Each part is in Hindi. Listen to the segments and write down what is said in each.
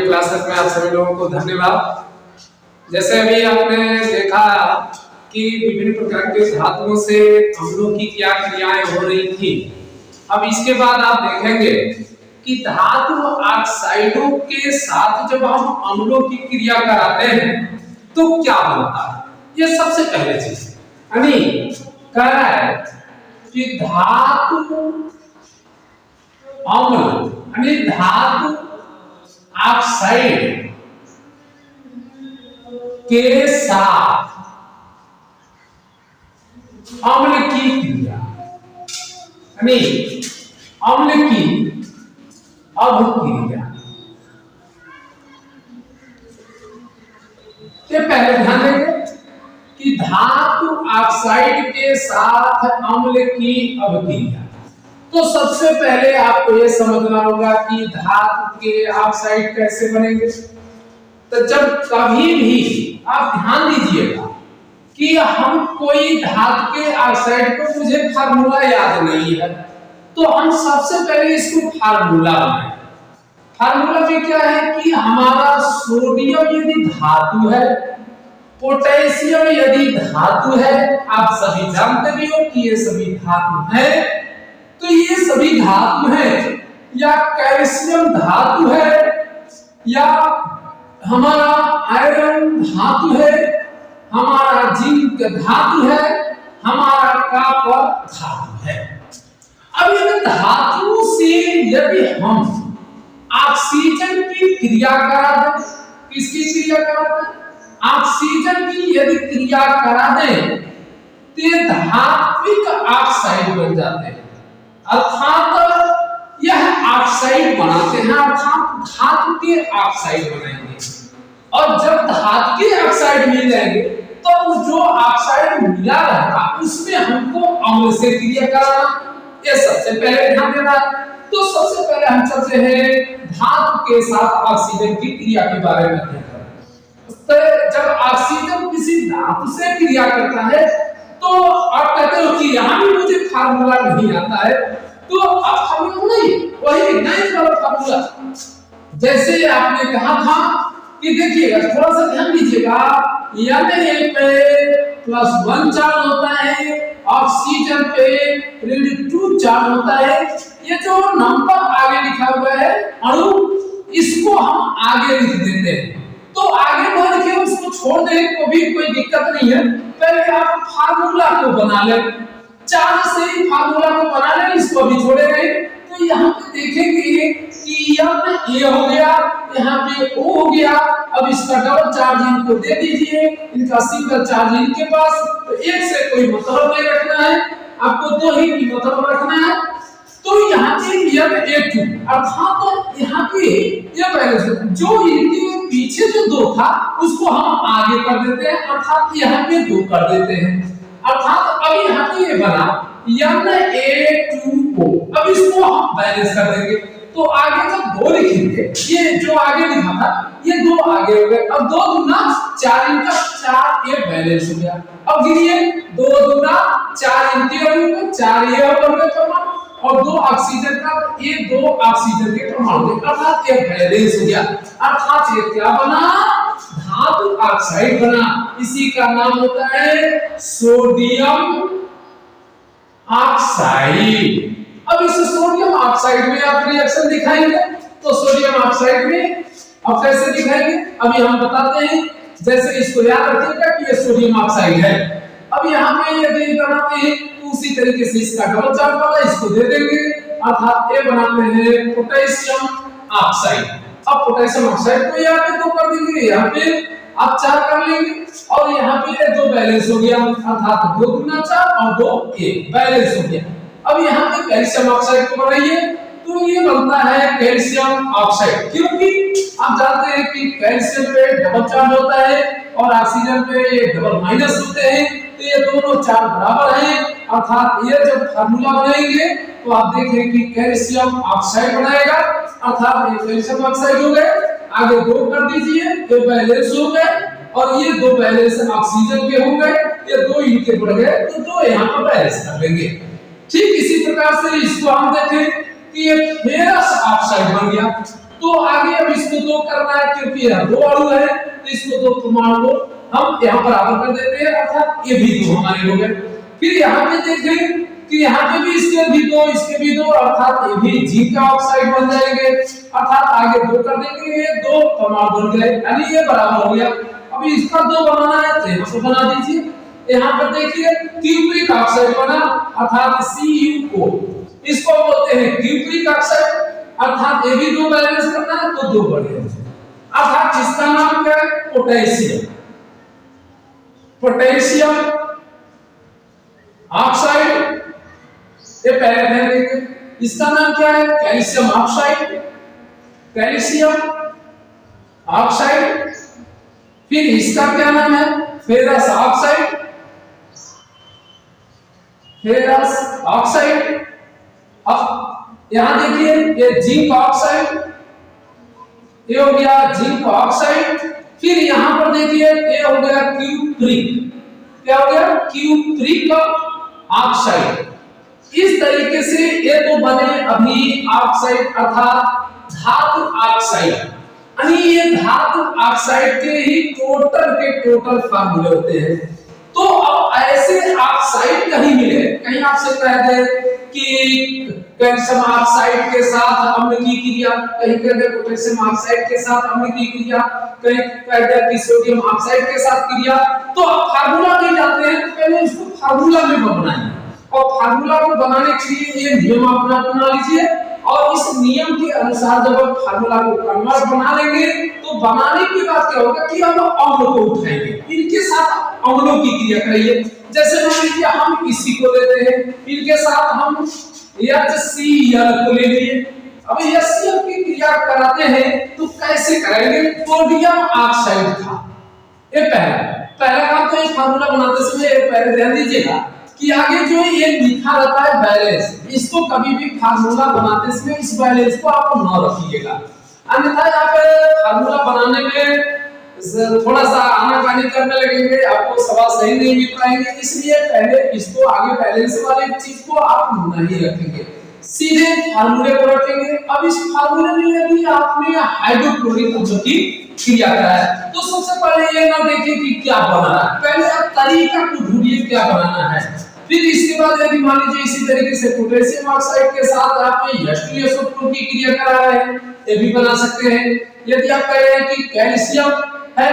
वीडियो क्लासेस में आप सभी लोगों को धन्यवाद। जैसे अभी आपने देखा कि विभिन्न प्रकार के धातुओं से अम्लों की क्या क्रियाएं हो रही थी। अब इसके बाद आप देखेंगे कि धातु ऑक्साइडों के साथ जब हम अम्लों की क्रिया कराते हैं तो क्या बनता है, ये सबसे पहले चीज यानी कह रहा है कि धातु अम्ल यानी धातु ऑक्साइड के साथ अम्ल की क्रिया यानी अम्ल की अभिक्रिया, ये पहले ध्यान देंगे कि धातु ऑक्साइड के साथ अम्ल की अभिक्रिया। तो सबसे पहले आपको यह समझना होगा कि धातु के ऑक्साइड कैसे बनेंगे। तो जब कभी भी आप ध्यान दीजिएगा कि हम कोई धातु के ऑक्साइड को, मुझे फार्मूला याद नहीं है, तो हम सबसे पहले इसको फार्मूला बनाएं। फार्मूला में क्या है कि हमारा सोडियम यदि धातु है, पोटेशियम यदि धातु है, आप सभी जानते भी हो कि ये सभी धातु है, तो ये सभी धातु है, या कैल्शियम धातु है, या हमारा आयरन धातु है, हमारा जिंक धातु है, हमारा कॉपर धातु है। अब इन धातुओं से यदि हम ऑक्सीजन की क्रिया करा दें, किसकी क्रिया करा दें? ऑक्सीजन की यदि क्रिया करा दें तो ये धात्विक ऑक्साइड बन जाते हैं, अर्थात यह ऑक्साइड बनाते हैं, अर्थात धातु के ऑक्साइड बनाएंगे। और जब धातु के ऑक्साइड मिल जाएंगे तो जो ऑक्साइड मिला रहेगा उसमें हमको अम्ल से क्रिया कराना, ये सबसे पहले ध्यान देना। तो सबसे पहले हम चलते हैं धातु के साथ ऑक्सीजन की क्रिया के बारे में अध्ययन करें। तो जब ऑक्सीजन किसी धातु से क्रिया करता है तो आप कहते हो कि यहाँ भी मुझे फार्मूला नहीं आता है, तो अब हम नहीं वही नहीं फार्मूला। जैसे आपने कहा था कि देखिएगा, थोड़ा सा ध्यान दीजिएगा, Na+1 चार्ज होता है, ऑक्सीजन पे -2 चार्ज होता है। ये जो नंबर आगे लिखा हुआ है अणु, इसको हम आगे लिख देते हैं। तो आगे बढ़ के उसको छोड़ दें तो भी कोई दिक्कत नहीं है, पहले आप फार्मूला को बना लें, चार्ज से ही फार्मूला को बना लें, इसको भी छोड़ेंगे। तो यहाँ पे देखेंगे कि ये हो गया, यहाँ पे O हो गया। अब इसका डबल चार्ज इनको दे दीजिए, इनका सिंगल चार्ज इनके पास, तो एक से कोई मतलब नहीं रखना है, आपको दो ही की मतलब रखना है। तो यहाँ पे Na2 अर्थात यहाँ पे ये पहले जो इनके पीछे जो 2 था उसको हम आगे कर देते हैं, अर्थात यहाँ पे 2 कर देते हैं, अर्थात अब यहाँ पे ये बना Na2O। अब इसको हम बैलेंस कर देंगे, तो आगे जब 2 लिखेंगे, ये जो आगे लिखा था ये 2 आगे हो गए। अब 2 दूना 4, इनका 4 ये बैलेंस हो गया। अब गिनिए 2 दूना 4, इनके हो गए 4, ये हो गए परमाणु, और 2 ऑक्सीजन का, ये 2 ऑक्सीजन के परमाणु, अर्थात ये बैलेंस हो गया। अर्थात ये क्या बना? धातु ऑक्साइड बना। इसी का नाम होता है सोडियम ऑक्साइड। अब इस सोडियम ऑक्साइड में आप रिएक्शन दिखाएंगे, तो सोडियम ऑक्साइड में अब कैसे दिखाएंगे अभी हम बताते हैं। जैसे इसको याद रखिएगा कि ये सोडियम ऑक्साइड है। अब यहाँ पे यदि बनाते हैं तो उसी तरीके से इसका डबल चार्ज वाला इसको दे देंगे, अर्थात ये बनाते हैं पोटेशियम ऑक्साइड। अब पोटेशियम ऑक्साइड को यहाँ पे 2 कर देंगे, यहाँ पे आप 4 कर लेंगे, और यहाँ पे 2 बैलेंस हो गया, अर्थात 2 दूना 4 और 2 1 बैलेंस हो गया। अब यहाँ पे कैल्शियम ऑक्साइड को बनाइए तो ये बनता है कैल्शियम ऑक्साइड, क्योंकि आप जानते हैं कि कैल्शियम पे डबल चार्ज होता है और ऑक्सीजन पे ये डबल माइनस होते हैं, तो ये दोनों चार्ज बराबर हैं। अर्थात ये जब फार्मूला बनाएंगे तो आप देखें कि कैल्शियम ऑक्साइड बनाएगा, अर्थात ये कैल्शियम ऑक्साइड हो गए। आगे 2 कर दीजिए, ये बैलेंस हो गए, और ये 2 बैलेंस ऑक्सीजन के हो गए, ये 2 इनके बढ़ गए, तो 2 यहाँ पर बैलेंस कर लेंगे। ठीक इसी प्रकार से इसको हम देखें कि ये फेरस ऑक्साइड बन गया। तो आगे अब इसको दो करना है, क्योंकि यह दो अणु है तो इसको दो परमाणु को हम यहाँ बराबर कर देते हैं, अर्थात ये भी दो हमारे हो गए। फिर यहाँ पे देखें कि यहाँ पे भी इसके भी दो, इसके भी दो, अर्थात ये भी जिंक का ऑक्साइड बन जाएंगे, अर्थात आगे दो कर देंगे, ये दो परमाणु बन गए, यानी ये बराबर हो गया। अभी इसका दो बनाना है तो इसको बना दीजिए। यहाँ पर देखिए क्यूप्रिक ऑक्साइड बना, अर्थात CuO, इसको बोलते हैं क्यूप्रिक ऑक्साइड, अर्थात ये भी दो बैलेंस करना है तो दो बैलेंस, अर्थात इसका नाम क्या है, पोटेशियम, पोटेशियम ऑक्साइड, ये पहले ध्यान देंगे। इसका नाम क्या है, कैल्शियम ऑक्साइड, कैल्शियम ऑक्साइड। फिर इसका क्या नाम है, फेरस ऑक्साइड, फेरस ऑक्साइड। अब यहां देखिए ये जिंक ऑक्साइड, ये हो गया जिंक ऑक्साइड। फिर यहां पर देखिए ये हो गया क्यूप्रिक, क्या हो गया, क्यूप्रिक ऑक्साइड। इस तरीके से ये तो बने अभी ऑक्साइड, अर्थात धातु ऑक्साइड, यानी ये धातु ऑक्साइड के ही टोटल फार्मूले होते हैं। तो अब ऐसे ऑक्साइड कहीं मिले, कहीं आपसे कह दे कि कैल्शियम ऑक्साइड के साथ अम्ल की क्रिया, कहीं कह दे पोटेशियम ऑक्साइड के साथ अम्ल की क्रिया, कहीं कह दे कि सोडियम ऑक्साइड के साथ क्रिया, तो आप फार्मूला नहीं जानते हैं तो पहले इसको फार्मूला में बनाइए, और फार्मूला को बनाने के लिए ये नियम अपना बना लीजिए, और इस नियम के अनुसार जब आप फार्मूला को कन्वर्ट बना लेंगे तो बनाने के बाद क्या होगा कि हम अम्ल को उठाएंगे, इनके साथ अम्लों की क्रिया करेंगे। जैसे मान लीजिए हम इसी को लेते हैं, इनके साथ हम HCl को ले लिए। अब HCl की क्रिया कराते हैं तो कैसे करेंगे, सोडियम ऑक्साइड था ये पहला काम। तो ये फार्मूला बनाते समय पहले ध्यान दीजिएगा कि आगे जो ये लिखा रहता है बैलेंस, इसको कभी भी फार्मूला बनाते समय इस बैलेंस को आप न रखिएगा, अन्यथा यहाँ पे फार्मूला बनाने में थोड़ा सा आनाकानी करने लगेंगे, आपको सवाल सही नहीं मिल पाएंगे। इसलिए पहले इसको आगे बैलेंस वाली चीज को आप नहीं रखेंगे, सीधे फार्मूले को रखेंगे। अब इस फार्मूले में यदि आपने हाइड्रोक्लोरिक अम्ल की क्रिया कराया तो सबसे पहले ये ना देखिए कि क्या बना रहा है, पहले आप तरीका को ढूंढिए क्या बनाना है। फिर इसके बाद यदि मान लीजिए इसी तरीके से पोटेशियम ऑक्साइड के साथ आप H2SO4 की क्रिया करा रहे हैं, ये भी बना सकते हैं। यदि आप कह रहे हैं कि कैल्शियम है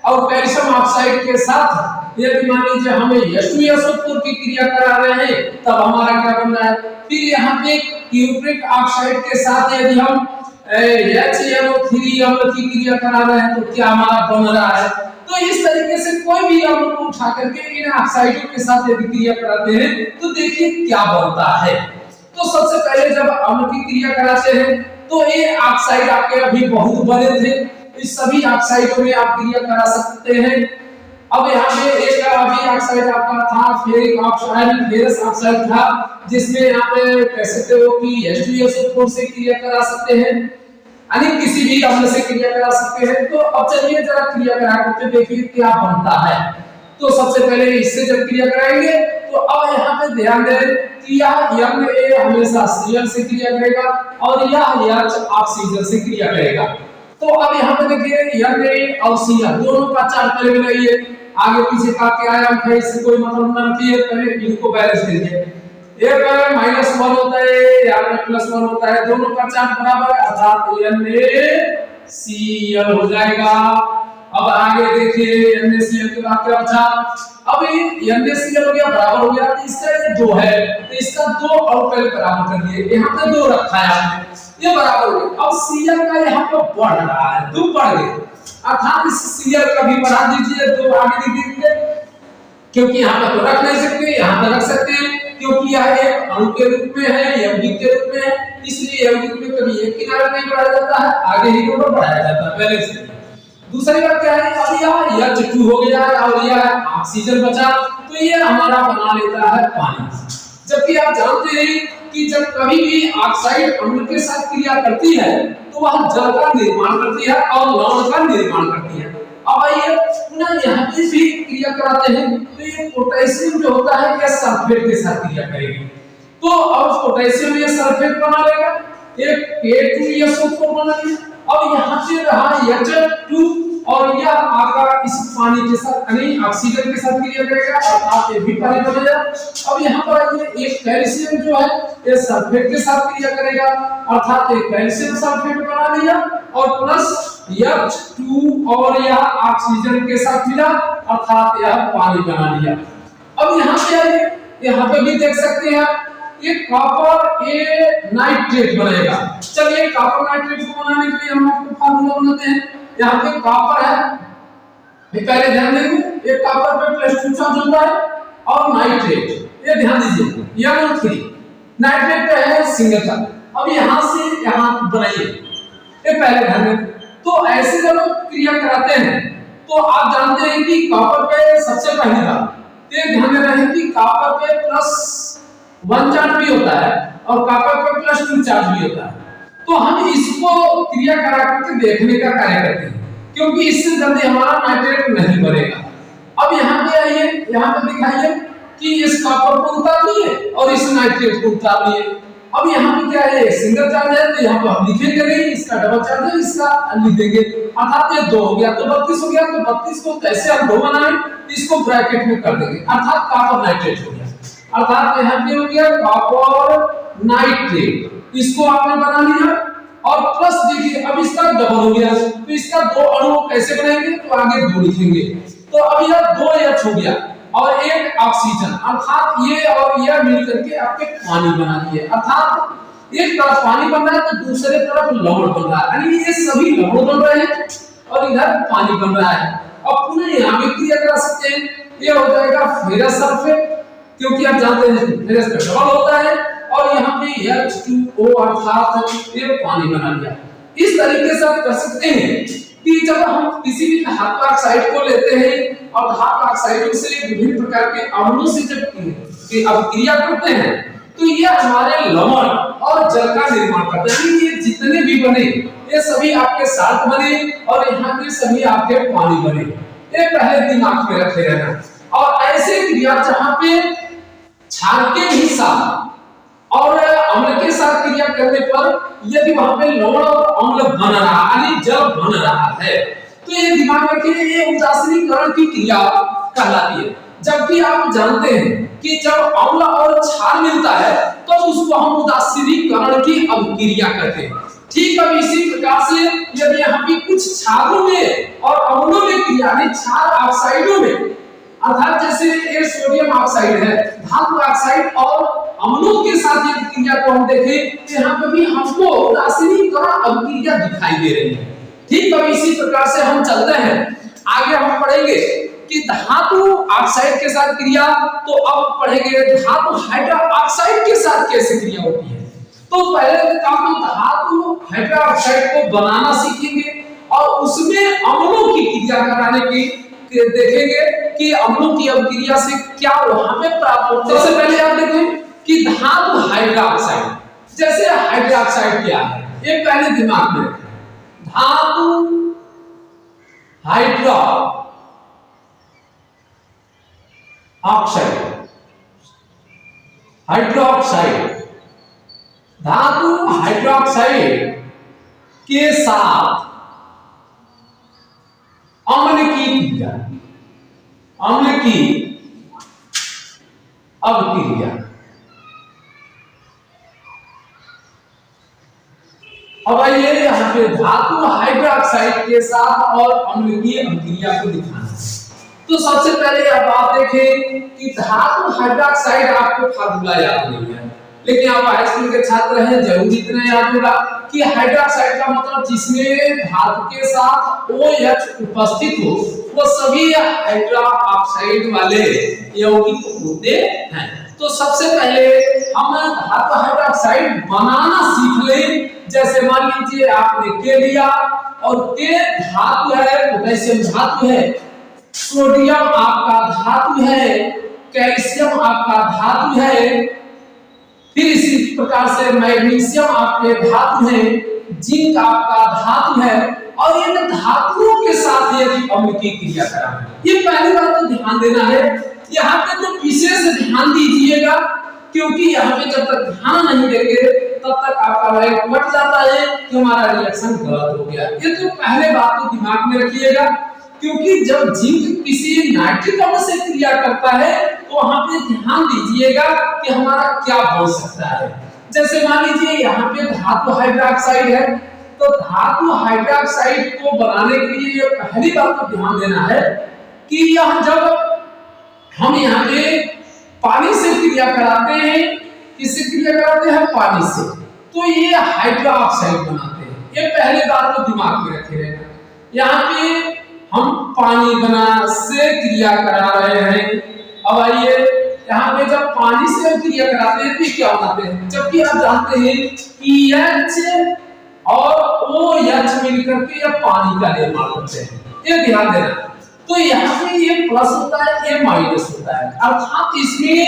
और कैल्शियम ऑक्साइड के साथ यदि मान लीजिए हमें H2SO4 की क्रिया करा रहे हैं, तब हमारा क्या बन रहा है। फिर यहाँ पे क्यूप्रिक ऑक्साइड के साथ यदि हम HNO3 अम्ल की क्रिया करा रहे हैं तो क्या हमारा बन रहा है। तो इस तरीके से कोई भी अम्ल को उठा करके इन ऑक्साइडों के साथ यदि क्रिया कराते हैं तो देखिए क्या बनता है। तो सबसे पहले जब अम्ल की क्रिया कराते हैं तो ये ऑक्साइड आपके अभी बहुत बड़े थे, इस सभी ऑक्साइडों में आप क्रिया करा सकते हैं। अब यहाँ पे एक अभी ऑक्साइड आपका था फेरिक ऑक्साइड, फेरस ऑक्साइड था, जिसमें यहाँ पे कह सकते हो कि H2SO4 से क्रिया करा सकते हैं, यानी किसी भी अम्ल से क्रिया करा सकते हैं। तो अब चलिए जरा क्रिया करा करके देखिए क्या बनता है। तो सबसे पहले इससे जब क्रिया कराएंगे तो अब यहाँ पे ध्यान दें कि यह Na हमेशा Cl से क्रिया करेगा और यह H ऑक्सीजन से क्रिया करेगा। तो अब यहाँ पे देखिए Na और Cl दोनों का चार्ज पहले मिलाइए, आगे पीछे का क्या आयाम है इससे कोई मतलब ना रखिए, पहले इनको बैलेंस दीजिए। एक -1 होता है या +1 होता है, दोनों का चार्ज बराबर है अर्थात NaCl हो जाएगा। अब आगे देखिए NaCl के बाद क्या बचा, अब ये NaCl हो गया बराबर हो गया, इसका ये 2 है तो इसका 2 और पहले बराबर कर दिए, यहाँ पे 2 रखा है आपने, ये बराबर हो गया। अब Cl का यहाँ पे बढ़ रहा है, 2 बढ़ गए, अर्थात इस Cl का भी बढ़ा दीजिए, 2 आगे लिख दीजिए, क्योंकि यहाँ पे तो रख नहीं सकते, यहाँ पे रख सकते हैं क्योंकि यह एक अणु के रूप में है, यौगिक के रूप में है, इसलिए यौगिक में कभी एक किनारा नहीं बढ़ाया जाता है, आगे ही दोनों बढ़ाया जाता है पहले से। दूसरी बात क्या है, अब यह H2 हो गया है और यह ऑक्सीजन बचा तो ये हमारा बना लेता है पानी। जबकि आप जानते हैं कि जब कभी भी ऑक्साइड अम्ल के साथ क्रिया करती है तो वह जल का निर्माण करती है और लवण का निर्माण करती है। अब आइए पुनः यहाँ पे भी क्रिया कराते हैं तो ये पोटेशियम जो होता है यह सल्फेट के साथ क्रिया करेगी, तो अब पोटेशियम ये सल्फेट बना लेगा, एक K2SO4 बना लिया, अब यहाँ पे रहा H2 और यह आपका इस पानी के साथ यानी ऑक्सीजन के साथ क्रिया करेगा अर्थात ये भी पानी बनेगा। अब यहाँ पर आइए एक कैल्शियम जो है ये सल्फेट के साथ क्रिया करेगा अर्थात एक कैल्शियम सल्फेट बना लिया और प्लस H2 और यह ऑक्सीजन के साथ मिला अर्थात यह पानी बना लिया। अब यहाँ पे आइए यहाँ पे भी देख सकते हैं ये कॉपर ए नाइट्रेट बनेगा। चलिए कॉपर नाइट्रेट को बनाने के लिए हम आपको फार्मूला बनाते हैं। यहाँ पे कॉपर है, पहले ध्यान देंगे ये कॉपर पे +2 चार्ज होता है और नाइट्रेट ये ध्यान दीजिए NO3 नाइट्रेट पे है सिंगल चार्ज। अब यहाँ से यहाँ बनाइए ये पहले ध्यान दें। तो ऐसे जब क्रिया कराते हैं तो आप जानते हैं कि कॉपर पे सबसे पहली बात ये ध्यान देना है कि कॉपर पे +1 चार्ज भी होता है और कॉपर पे +2 चार्ज भी होता है। तो हम इसको क्रिया करा करके देखने का कार्य करते हैं क्योंकि इससे जल्दी हमारा नाइट्रेट नहीं बनेगा। अब यहाँ पे आइए यहाँ पे दिखाइए कि इस कॉपर को उतार लिए और इस नाइट्रेट को उतार लिए। अब यहाँ पे क्या है सिंगल चार्ज है तो यहाँ पे हम लिखेंगे नहीं, इसका डबल चार्ज है इसका लिख देंगे अर्थात ये 2 हो गया तो 32 हो गया। तो 32 को कैसे हम 2 बनाएं इसको ब्रैकेट में कर देंगे अर्थात कॉपर नाइट्रेट हो गया अर्थात यहाँ पे हो गया कॉपर नाइट्रेट। इसको आपने बना लिया और प्लस देखिए अब इसका डबल हो गया तो इसका 2 अणु कैसे बनाएंगे तो आगे 2 लिखेंगे। तो अब यह 2H हो गया और एक ऑक्सीजन अर्थात ये और यह मिलकर के आपके पानी बना दिए अर्थात एक तरफ पानी बन रहा है तो दूसरे तरफ लवण बन रहा है यानी ये सभी लवण बन रहे हैं और इधर पानी बन रहा है। अब पुनः यहाँ भी क्रिया करा सकते हैं ये हो जाएगा फेरस सल्फेट क्योंकि आप जानते हैं फेरस का डबल होता है और यहाँ पे H2O अर्थात ये पानी बना लिया। इस तरीके से आप कर सकते हैं कि जब हम किसी भी धातु ऑक्साइड को लेते हैं और धातु ऑक्साइडों से विभिन्न प्रकार के अम्लों से जब अब क्रिया करते हैं तो ये हमारे लवण और जल का निर्माण करते हैं। ये जितने भी बने ये सभी आपके साल्ट बने और यहाँ के सभी आपके पानी बने। ये पहले दिमाग में रखे रहना। और ऐसे क्रिया जहाँ पे क्षार के ही साथ और अम्ल के साथ क्रिया करने पर यदि वहां पे लवण और अम्ल बन रहा यानी जल बन रहा है तो ये दिमाग रखिए ये उदासीनीकरण की क्रिया कहलाती है। जबकि आप जानते हैं कि जब अम्ल और क्षार मिलता है तो उसको हम उदासीनीकरण की अभिक्रिया कहते हैं। ठीक है इसी प्रकार से यदि यहाँ पे कुछ क्षारों में और अम्लों में क्रिया यानी क्षार ऑक्साइडों में अर्थात जैसे ये सोडियम ऑक्साइड है धातु ऑक्साइड और अम्लों के साथ यदि क्रिया को हम देखें तो यहाँ पे भी हमको उदासीनीकरण अभिक्रिया दिखाई दे रही है। ठीक है इसी प्रकार से हम चलते हैं आगे हम पढ़ेंगे कि धातु ऑक्साइड के साथ क्रिया तो अब पढ़ेंगे धातु हाइड्रोक्साइड के साथ कैसे क्रिया होती है। तो पहले हम धातु हाइड्रोक्साइड को बनाना सीखेंगे और उसमें अम्लों की क्रिया कराने की देखेंगे कि अम्लों की अभिक्रिया से क्या वहां पे प्राप्त होता है। सबसे पहले आप देखें कि धातु हाइड्रोक्साइड जैसे हाइड्रोक्साइड क्या है ये पहले दिमाग में रखें। धातु हाइड्रोक्साइड धातु हाइड्रोक्साइड के साथ अम्ल की क्रिया अम्ल की अभिक्रिया। अब आइए यहाँ पे धातु हाइड्रोक्साइड के साथ और अम्ल की अभिक्रिया को दिखाना है। तो सबसे पहले अब आप देखें कि धातु हाइड्रोक्साइड आपको फार्मूला याद नहीं है लेकिन आप हाई स्कूल के छात्र हैं जरूर इतना याद होगा कि हाइड्रोक्साइड का मतलब जिसमें धातु के साथ OH उपस्थित हो वो सभी हाइड्रोक्साइड वाले यौगिक होते हैं। तो सबसे पहले हम धातु हाइड्रोक्साइड बनाना सीख लें। जैसे मान लीजिए आपने के लिया और के धातु है पोटेशियम धातु है सोडियम आपका धातु है कैल्शियम आपका धातु है फिर इसी प्रकार से मैग्नीशियम आपके धातु है जिंक आपका धातु है और इन धातुओं के साथ यदि अम्ल की क्रिया कराना ये पहली बात तो ध्यान देना है। यहाँ पे तो विशेष ध्यान दीजिएगा क्योंकि यहाँ पे जब तक ध्यान नहीं देंगे तब तक आपका H2 कट जाता है तो हमारा रिएक्शन गलत हो गया। ये तो पहले बात तो दिमाग में रखिएगा, क्योंकि जब जिंक किसी नाइट्रिक अम्ल से क्रिया करता है तो वहां पे ध्यान दीजिएगा कि हमारा क्या बन सकता है। जैसे मान लीजिए यहाँ पे धातु हाइड्रोक्साइड है, तो धातु हाइड्रोक्साइड को बनाने के लिए पहली बात तो ध्यान देना है कि यह जब हम यहाँ पे पानी से क्रिया कराते हैं, किससे क्रिया कराते हैं? पानी से, तो ये हाइड्रोक्साइड बनाते हैं। ये पहली बात तो दिमाग में रखे रहना। यहाँ पे हम पानी बना से क्रिया करा रहे हैं। अब आइए यहाँ पे जब पानी से हम क्रिया कराते हैं तो क्या बनाते हैं? जबकि आप जानते हैं कि H और OH मिलकर के यह पानी का निर्माण करते हैं, ये ध्यान देना। तो यहाँ पे ये प्लस होता है, ये माइनस होता है, अर्थात इसमें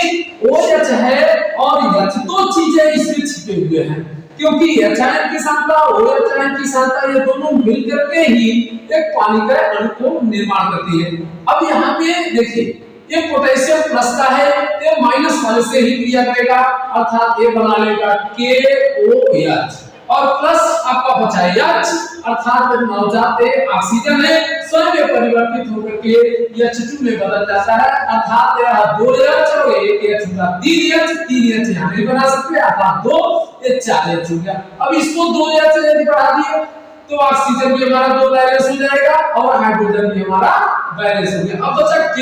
OH है और H दो चीजें इसमें छिपे हुए हैं, क्योंकि H आयन की सांद्रता OH आयन की सांद्रता ये दोनों मिलकर के ही एक पानी का अणु को निर्माण करती है। अब यहाँ पे देखिए ये पोटेशियम प्लस का है, ये माइनस वाले से ही क्रिया करेगा, अर्थात ये बना लेगा KOH और प्लस आपका बचा H, अर्थात नवजात ऑक्सीजन है, स्वयं परिवर्तित होकर के H2 में बदल जाता है, अर्थात यह 2H और 1H होगा 3H यहाँ नहीं बना सकते, अर्थात 2 ये 4H हो गया। अब इसको 2H यदि बढ़ा दिए तो ऑक्सीजन भी हमारा 2 बैलेंस हो जाएगा और हाइड्रोजन भी हमारा बैलेंस हो गया। अब बचा K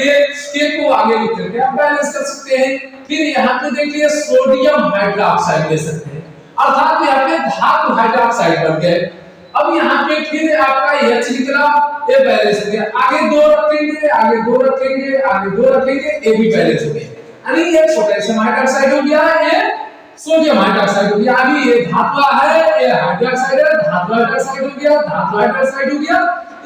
को आगे लिख करके आप बैलेंस कर सकते हैं। फिर यहाँ पे देखिए सोडियम हाइड्रोक्साइड ले सकते हैं, अर्थात यहाँ पे धातु हाइड्रोक्साइड बन गए। अब यहाँ पे फिर आपका H निकला, ये बैलेंस हो गया, आगे 2 रखेंगे, आगे 2 रखेंगे, आगे 2 रखेंगे, ये भी बैलेंस हो गया। यानी ये पोटेशियम हाइड्रोक्साइड हो गया, ये सोडियम हाइड्रोक्साइड हो गया। अभी ये धातु है, ये हाइड्रोक्साइड है, धातु हाइड्रोक्साइड हो गया, धातु हाइड्रोक्साइड हो गया।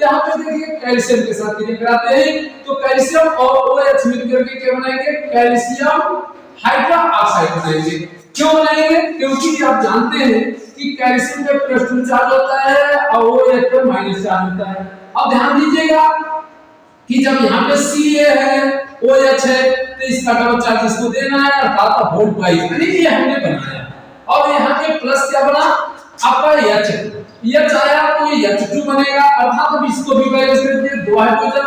यहाँ पे देखिए कैल्शियम के साथ क्रिया कराते हैं, तो कैल्शियम और OH मिलकर के क्या बनाएंगे? कैल्शियम हाइड्रोक्साइड बनाएंगे। क्यों बनाएंगे? क्योंकि आप जानते हैं कि कैल्शियम पे प्लस चार्ज होता है और OH पे माइनस चार्ज होता है। अब ध्यान दीजिएगा कि जब यहाँ पे Ca है, OH है, तो इसका डबल चार्ज इसको देना है, अर्थात वोल्ट वाइज यानी ये हमने बनाया। और यहाँ पे प्लस क्या बना? आपका H आया तो H2 बनेगा, अर्थात अब इसको भी बैलेंस कर दिए, 2 हाइड्रोजन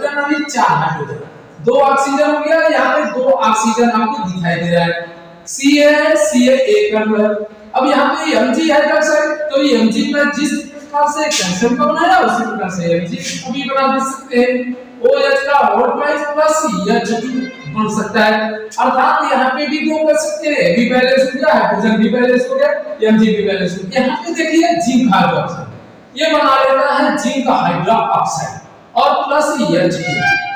यानी 4 हाइड्रोजन, 2 ऑक्सीजन हो गया। यहाँ पे 2 ऑक्सीजन आपको दिखाई दे रहा है, Ca एक अणु है। अब यहाँ पे Mg हाइड्रोक्साइड, तो Mg में जिस प्रकार से कैल्शियम का बनाया उसी प्रकार से Mg को भी बना दे सकते हैं। OH का वोल्ट वाइज प्लस H2 बन सकता है, अर्थात यहाँ पे भी 2 कर सकते हैं, भी बैलेंस हो गया, हाइड्रोजन भी बैलेंस हो गया, Mg भी बैलेंस हो गया। यहाँ पे देखिए जिंक हाइड्रोक्साइड, ये बना लेता है जिंक हाइड्रोक्साइड और प्लस H2,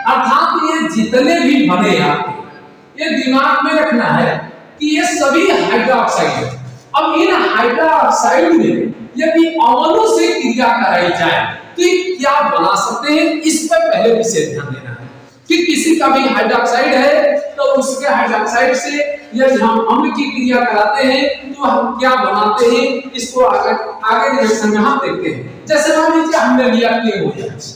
अर्थात ये जितने भी बने आपके, ये दिमाग में रखना है कि ये सभी हाइड्रोक्साइड है। अब इन हाइड्रोक्साइड में यदि अम्लों से क्रिया कराई जाए तो क्या बना सकते हैं, इस पर पहले विशेष ध्यान देना है कि किसी का भी हाइड्रोक्साइड है तो उसके हाइड्रोक्साइड से यदि हम अम्ल की क्रिया कराते हैं तो हम क्या बनाते हैं, इसको आगे रिएक्शन में हम देखते हैं। जैसे मान लीजिए हमने लिया KOH,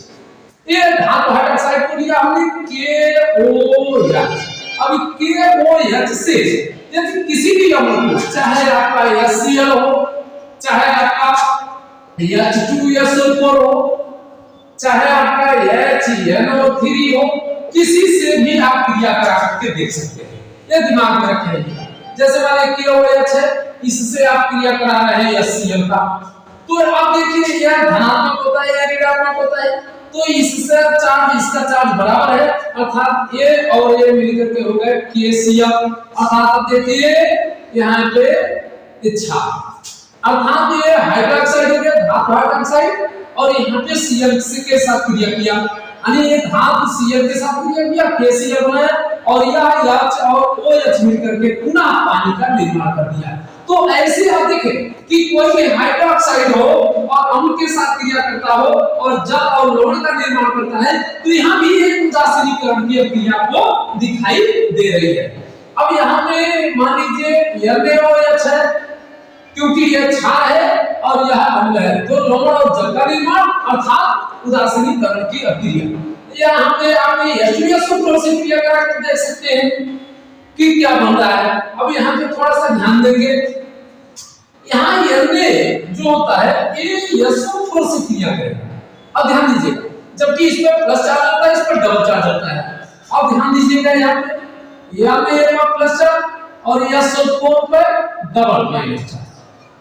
ये धातु हाइड्रोक्साइड को लिया हमने KOH। अब KOH से यदि किसी भी अम्ल को, चाहे आपका HCl हो, चाहे आपका H2SO4 हो, चाहे आपका HNO3 हो, किसी से भी आप क्रिया करा करके देख सकते हैं, ये दिमाग में रखिएगा। जैसे माने KOH है, इससे आप क्रिया करा रहे हैं HCl का, तो आप देखिए यह धनात्मक होता है या ऋणात्मक होता है, तो इससे चार्ज, इसका चार्ज बराबर है, अर्थात ये और ये मिलकर के हो गए KCl, अर्थात देखिए यहाँ पे इच्छा, अर्थात ये हाइड्रोक्साइड हो गया, धातु हाइड्रोक्साइड, और यहाँ पे Cl के साथ क्रिया किया, यानी ये धातु Cl के साथ क्रिया किया, KCl बनाया और यह H और OH मिलकर के पुनः पानी का निर्माण कर दिया। तो ऐसे आप देखें कि कोई भी हाइड्रोक्साइड हो और अम्ल के साथ क्रिया करता हो और जल और लवण का निर्माण करता है, तो यहाँ भी एक उदासीनीकरण की क्रिया को दिखाई दे रही है। अब यहाँ पे मान लीजिए NaOH है, क्योंकि यह क्षार है और यह अम्ल है, तो लवण और जल का निर्माण अर्थात उदासीनीकरण की क्रिया। यहाँ पे आप H2SO4 से क्रिया करके देख सकते हैं कि क्या बन रहा है। अब यहाँ पे थोड़ा सा ध्यान देंगे, यहाँ Na जो होता है ये SO4 से क्रिया करेगा। अब ध्यान दीजिएगा, जबकि इस पर प्लस चार्ज होता है, इस पर डबल चार्ज होता है। अब ध्यान दीजिएगा यहाँ पे प्लस चार्ज और SO4 पर डबल माइनस चार्ज।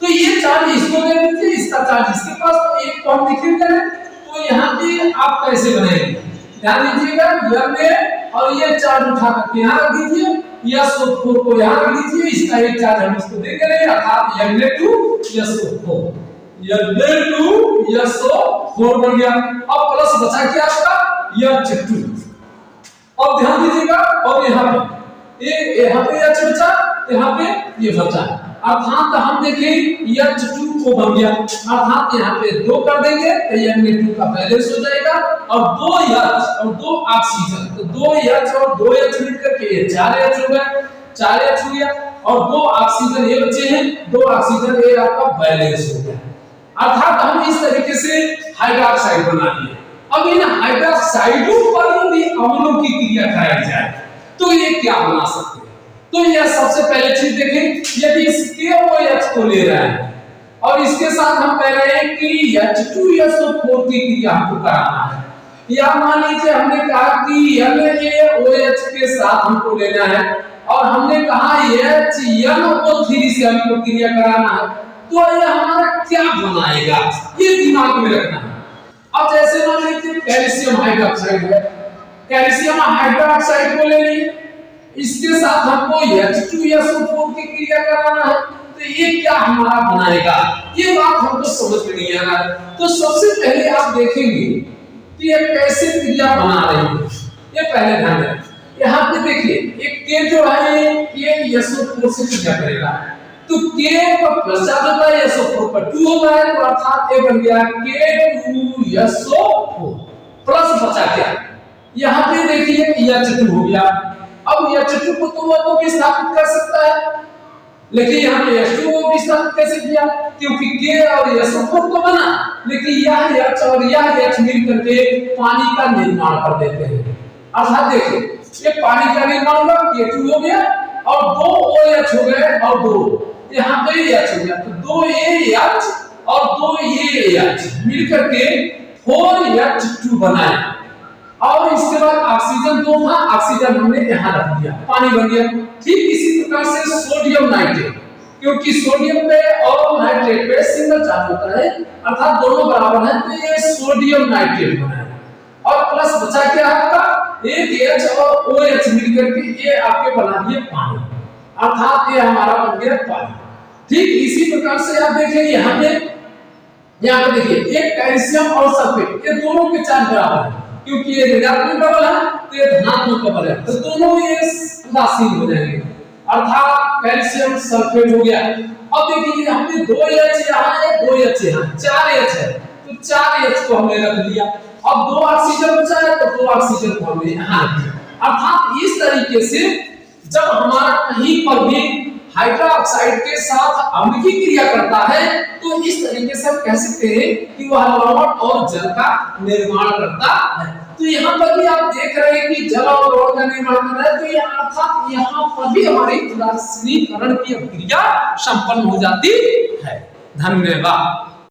तो ये चार्ज इसको दे दीजिए, इसका चार्ज इसके पास, तो एक को हम डिक्रीज करें तो यहाँ पे आप कैसे बनाएंगे? ध्यान दीजिएगा, और ये चार्ज उठा करके यहाँ रख दीजिए, SO4 को यहाँ रख दीजिए, इसका एक चार्ज हम इसको दे देंगे, अर्थात Na2SO4 Na2SO4 बन गया। अब प्लस बचा क्या आपका H2। अब ध्यान दीजिएगा, और यहाँ पे H बचा, यहाँ पे ये बचा, अर्थात हम देखें H2 को बन गया, अर्थात यहाँ पे 2 कर देंगे तो Na2 का बैलेंस हो जाएगा, और 2 H और 2 ऑक्सीजन, तो 2 H और 2 H मिलकर के ये 4 H हो गया, 4 H हो गया, और 2 ऑक्सीजन ये बचे हैं, 2 ऑक्सीजन ये आपका बैलेंस हो गया। अर्थात हम इस तरीके से हाइड्रोक्साइड बना लिए। अब इन हाइड्रोक्साइडों पर यदि अम्लों की क्रिया कराई जाए तो ये क्या बना सकते हैं? तो यह सबसे पहले चीज देखें, यदि इस KOH को ले रहे हैं और इसके साथ हम कह रहे हैं कि H2SO4 की क्रिया हमको कराना है, या मान लीजिए हमने कहा कि NaOH के साथ हमको लेना है और हमने कहा HNO3 से हमको क्रिया कराना है, तो यह हमारा क्या बनाएगा, ये दिमाग में रखना है। अब जैसे मान लीजिए कैल्शियम हाइड्रोक्साइड है, कैल्शियम हाइड्रोक्साइड को ले लिए, इसके साथ हमको H2SO4 की क्रिया कराना है, तो ये क्या हमारा बनाएगा, ये बात हमको समझ में नहीं आ रहा है। तो सबसे पहले आप देखेंगे कि ये कैसे क्रिया बना रही है, ये पहले ध्यान दें। यहाँ पे देखिए एक K जो है ये SO4 से क्रिया करेगा, तो K पर प्लस चार्ज होता है, SO4 पर 2 होता है, तो अर्थात ये बन गया K2SO4 प्लस बचा क्या, यहाँ पे देखिए H2 हो गया। अब H2 को तो वो विस्थापित कर सकता है, लेकिन यहाँ पे H2 को विस्थापित कैसे किया, क्योंकि K और SO4 तो बना, लेकिन यह H और यह H मिल करके पानी का निर्माण कर देते हैं। अर्थात देखिए ये पानी का निर्माण हुआ, K2 हो गया और 2 OH हो गए और 2 यहाँ पे H हो गया, तो 2 AH और 2 AH मिलकर के 4H2 बनाए, और इसके बाद ऑक्सीजन 2 था, ऑक्सीजन हमने यहाँ रख दिया, पानी बन गया। ठीक इसी प्रकार से सोडियम नाइट्रेट, क्योंकि सोडियम पे और नाइट्रेट पे सिंगल चार्ज होता है, अर्थात दोनों बराबर हैं, तो ये सोडियम नाइट्रेट बना है। और प्लस बचा क्या आपका एक H और OH मिलकर के ये आपके बना दिए पानी, अर्थात ये हमारा बन गया पानी। ठीक इसी प्रकार से आप देखिए यहाँ पे देखिए एक कैल्शियम और सल्फेट, ये दोनों के चार्ज बराबर है, क्योंकि ये ऋणात्मक डबल है तो ये धनात्मक डबल है, तो दोनों ये उदासीन हो जाएंगे, अर्थात कैल्शियम सल्फेट हो गया। अब देखिए यहाँ पे 2H यहाँ है, 2H यहाँ, 4H है, तो 4H को हमने रख लिया। अब 2 ऑक्सीजन बचा है, तो 2 ऑक्सीजन को हमने यहाँ रख दिया। अर्थात इस तरीके से जब हमारा कहीं पर भी हाइड्रोक्साइड के साथ अम्ल की क्रिया करता है, तो इस तरीके से हम कह सकते हैं कि वह लवण और जल का निर्माण करता है। तो यहाँ पर भी आप देख रहे हैं कि जल और लवण का निर्माण कर रहा है, तो यहाँ अर्थात यहाँ पर भी हमारी उदासीनीकरण की क्रिया संपन्न हो जाती है। धन्यवाद।